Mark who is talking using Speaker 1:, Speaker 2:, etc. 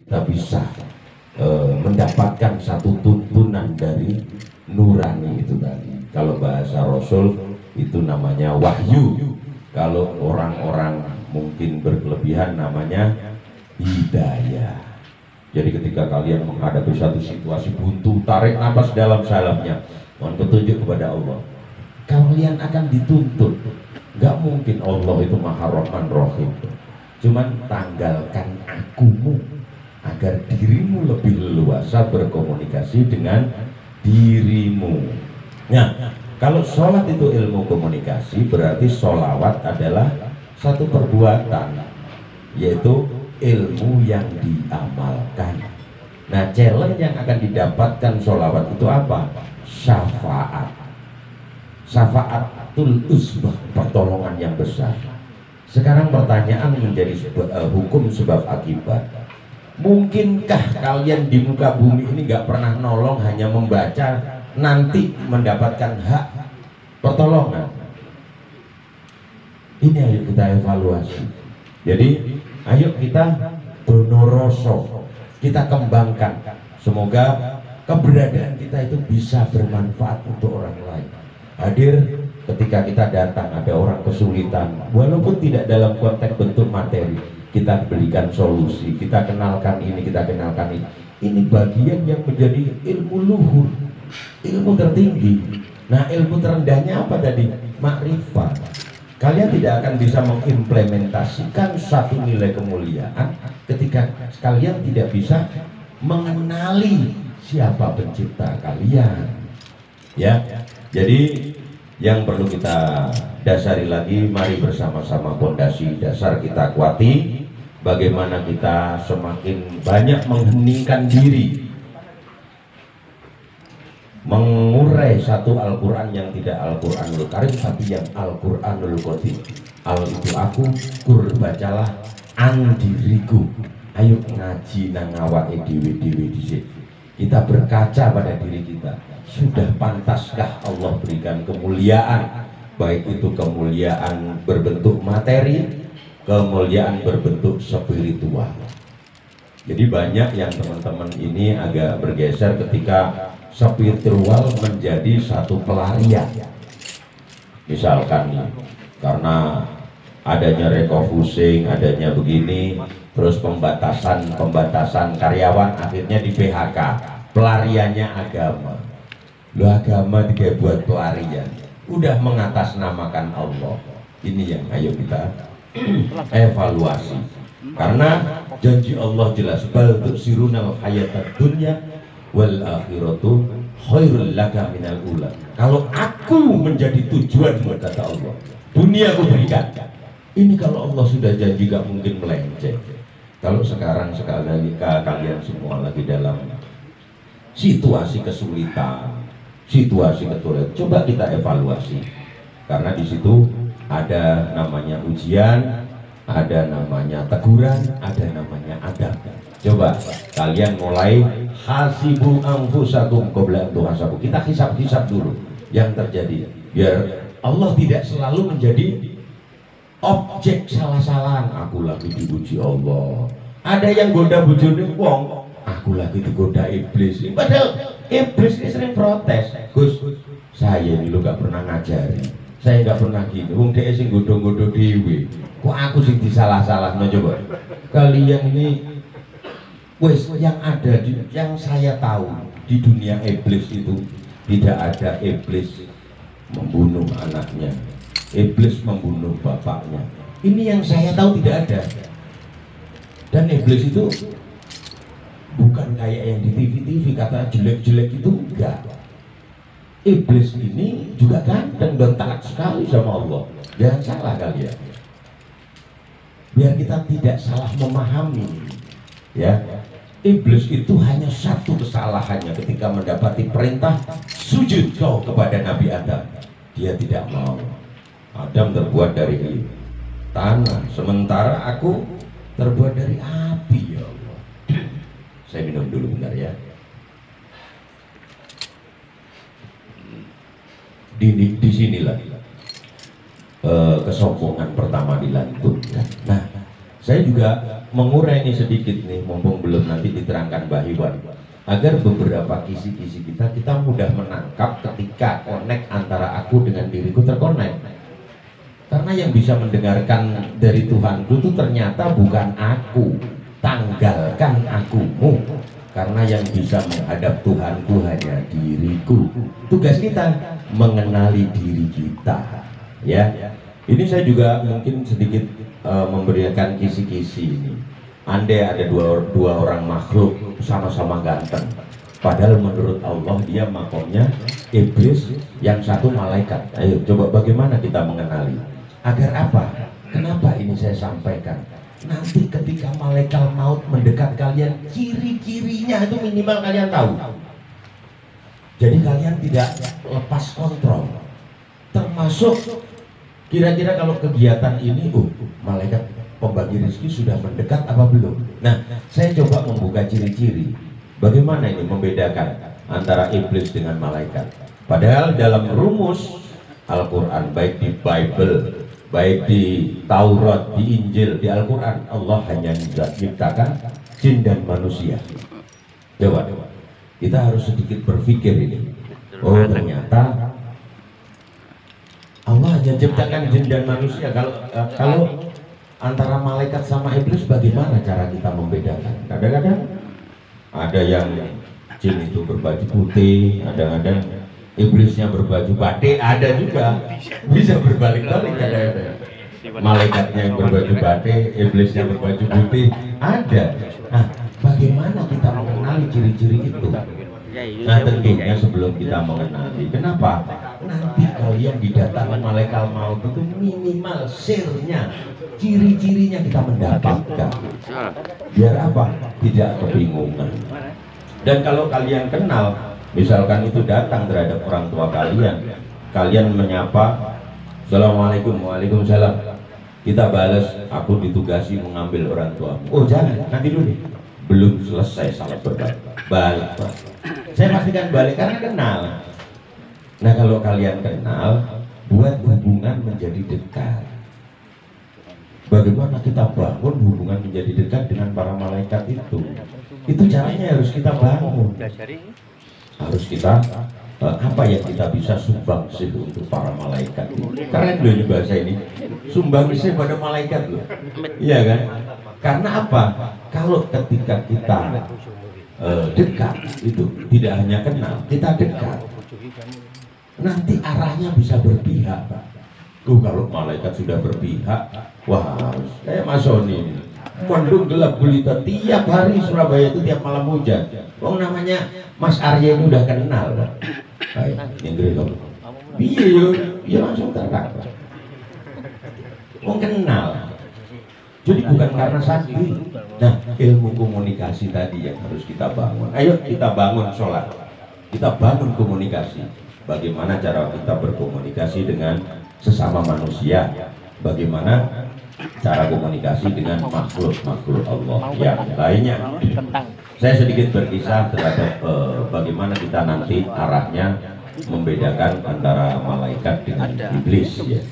Speaker 1: kita bisa mendapatkan satu tuntunan dari nurani itu tadi. Kalau bahasa Rasul itu namanya wahyu, kalau orang-orang mungkin berkelebihan namanya hidayah. Jadi ketika kalian menghadapi satu situasi buntu, tarik nafas dalam-dalamnya, mohon petunjuk kepada Allah. Kalian akan dituntut. Gak mungkin Allah itu maha rahman rahim. Cuman tanggalkan akumu agar dirimu lebih leluasa berkomunikasi dengan dirimu. Nah, kalau sholat itu ilmu komunikasi, berarti sholawat adalah satu perbuatan, yaitu ilmu yang diamalkan. Nah, challenge yang akan didapatkan sholawat itu apa? Syafaat. Syafaatul usbah, pertolongan yang besar. Sekarang pertanyaan menjadi hukum sebab akibat. Mungkinkah kalian di muka bumi ini gak pernah nolong, hanya membaca, nanti mendapatkan hak pertolongan? Ini ayo kita evaluasi. Jadi ayo kita donoroso, kita kembangkan. Semoga keberadaan kita itu bisa bermanfaat untuk orang lain. Hadir ketika kita datang, ada orang kesulitan, walaupun tidak dalam konteks bentuk materi, kita berikan solusi, kita kenalkan ini, kita kenalkan ini. Ini bagian yang menjadi ilmu luhur, ilmu tertinggi. Nah, ilmu terendahnya apa tadi? Makrifat. Kalian tidak akan bisa mengimplementasikan satu nilai kemuliaan ketika kalian tidak bisa mengenali siapa pencipta kalian. Ya, jadi yang perlu kita dasari lagi, mari bersama-sama pondasi dasar kita kuati. Bagaimana kita semakin banyak mengheningkan diri, mengurai satu Al-Quran yang tidak Al-Quranul Karim, tapi yang Al-Quranul Qadim. Al itu aku, kur bacalah an diriku. Ayo ngaji nang awake dhewe-dhewe dhisik. Kita berkaca pada diri kita. Sudah pantaskah Allah berikan kemuliaan, baik itu kemuliaan berbentuk materi, kemuliaan berbentuk spiritual. Jadi banyak yang teman-teman ini agak bergeser ketika spiritual menjadi satu pelarian. Misalkan nih, karena adanya refocusing, adanya begini, terus pembatasan karyawan, akhirnya di PHK. Pelariannya agama. Lu agama dibuat pelarian, udah mengatasnamakan Allah. Ini yang ayo kita evaluasi, karena janji Allah jelas, bal tu'sirunal hayatad dunya wal akhiratu khairul laka minal ula. Kalau aku menjadi tujuanmu, kata Allah, dunia aku berikan. Ini kalau Allah sudah janji gak mungkin melenceng. Kalau sekarang sekali kalian semua lagi dalam situasi kesulitan, situasi kesulitan, coba kita evaluasi, karena di situ ada namanya ujian, ada namanya teguran, ada namanya adab. Coba kalian mulai hasibu anfusakum qabla an tuhasabu. Kita hisab-hisab dulu yang terjadi, biar Allah tidak selalu menjadi objek salah-salahan. Aku lagi diuji Allah. Ada yang goda bojone wong, aku lagi digoda iblis. Padahal iblis ini sering protes, Gus, saya ini lo gak pernah ngajari, saya nggak pernah gini, wong dhek sing godho-godho dhewe, kok aku sing disalah-salahno. Coba kalian ini wes, yang ada yang saya tahu di dunia iblis itu tidak ada iblis membunuh anaknya, iblis membunuh bapaknya. Ini yang saya tahu tidak ada. Dan iblis itu bukan kayak yang di TV-TV kata jelek-jelek itu, enggak. Iblis ini juga ganteng dan taat sekali sama Allah. Jangan salah kalian, biar kita tidak salah memahami, ya. Iblis itu hanya satu kesalahannya, ketika mendapati perintah sujud kau kepada Nabi Adam, dia tidak mau. Adam terbuat dari tanah, sementara aku terbuat dari api. Ya Allah. Saya minum dulu bentar ya. Di sinilah kesombongan pertama dilantunkan. Nah, Saya juga mengurai ini sedikit nih, mumpung belum nanti diterangkan Mbah Iwan, agar beberapa kisi-kisi kita mudah menangkap ketika connect antara aku dengan diriku terkonek. Karena yang bisa mendengarkan dari Tuhanku itu ternyata bukan aku, tanggalkan akumu. Karena yang bisa menghadap Tuhanku hanya diriku. Tugas kita mengenali diri kita, ya. Ini saya juga mungkin sedikit memberikan kisi-kisi ini. Andai ada dua orang makhluk sama-sama ganteng, padahal menurut Allah dia makomnya iblis, yang satu malaikat. Ayo coba bagaimana kita mengenali? Agar apa? Kenapa ini saya sampaikan? Nanti ketika malaikat maut mendekat kalian, ciri-cirinya itu minimal kalian tahu. Jadi kalian tidak lepas kontrol. Termasuk kira-kira kalau kegiatan ini, malaikat pembagi rezeki sudah mendekat apa belum? Nah, saya coba membuka ciri-ciri. Bagaimana ini membedakan antara iblis dengan malaikat? Padahal dalam rumus Al-Quran, baik di Bible, baik di Taurat, di Injil, di Al-Quran, Allah hanya menciptakan jin dan manusia. Coba, kita harus sedikit berpikir ini. Oh, ternyata Allah hanya ciptakan jin dan manusia. Kalau antara malaikat sama iblis, bagaimana cara kita membedakan? Kadang-kadang ada yang jin itu berbaju putih, kadang-kadang iblisnya berbaju batik, ada juga bisa berbalik-balik. Kadang-kadang malaikatnya yang berbaju batik, iblisnya berbaju putih, ada. Nah, bagaimana kita mengenali ciri-ciri itu? Nah, tentunya sebelum kita mengenali, kenapa? Nanti kalian didatangi malaikat maut itu minimal sirnya, ciri-cirinya kita mendapatkan. Biar apa? Tidak kebingungan. Dan kalau kalian kenal, misalkan itu datang terhadap orang tua kalian, kalian menyapa, Assalamualaikum, waalaikumsalam. Kita balas, aku ditugasi mengambil orang tua. Oh jangan, nanti dulu. Belum selesai salat berbalik, balik. Saya pastikan balik karena kenal. Nah, kalau kalian kenal, buat hubungan menjadi dekat. Bagaimana kita bangun hubungan menjadi dekat dengan para malaikat itu? Itu caranya harus kita bangun. Harus kita apa yang kita bisa sumbangsih untuk para malaikat. Keren loh ini bahasa ini. Sumbangsih pada malaikat loh. Iya kan? Karena apa? Kalau ketika kita dekat itu tidak hanya kenal, kita dekat, nanti arahnya bisa berpihak. Kalau malaikat sudah berpihak, wah kayak Mas Soni ini, mendung gelap gulita tiap hari Surabaya itu tiap malam hujan. Oh namanya Mas Arya ini udah kenal, baik Inggris kamu, iya langsung terang. Oh kenal. Jadi bukan karena sakti. Nah, ilmu komunikasi tadi yang harus kita bangun. Ayo kita bangun sholat, kita bangun komunikasi. Bagaimana cara kita berkomunikasi dengan sesama manusia? Bagaimana cara komunikasi dengan makhluk-makhluk Allah yang lainnya? Saya sedikit berkisah terhadap bagaimana kita nanti arahnya membedakan antara malaikat dengan iblis, ya.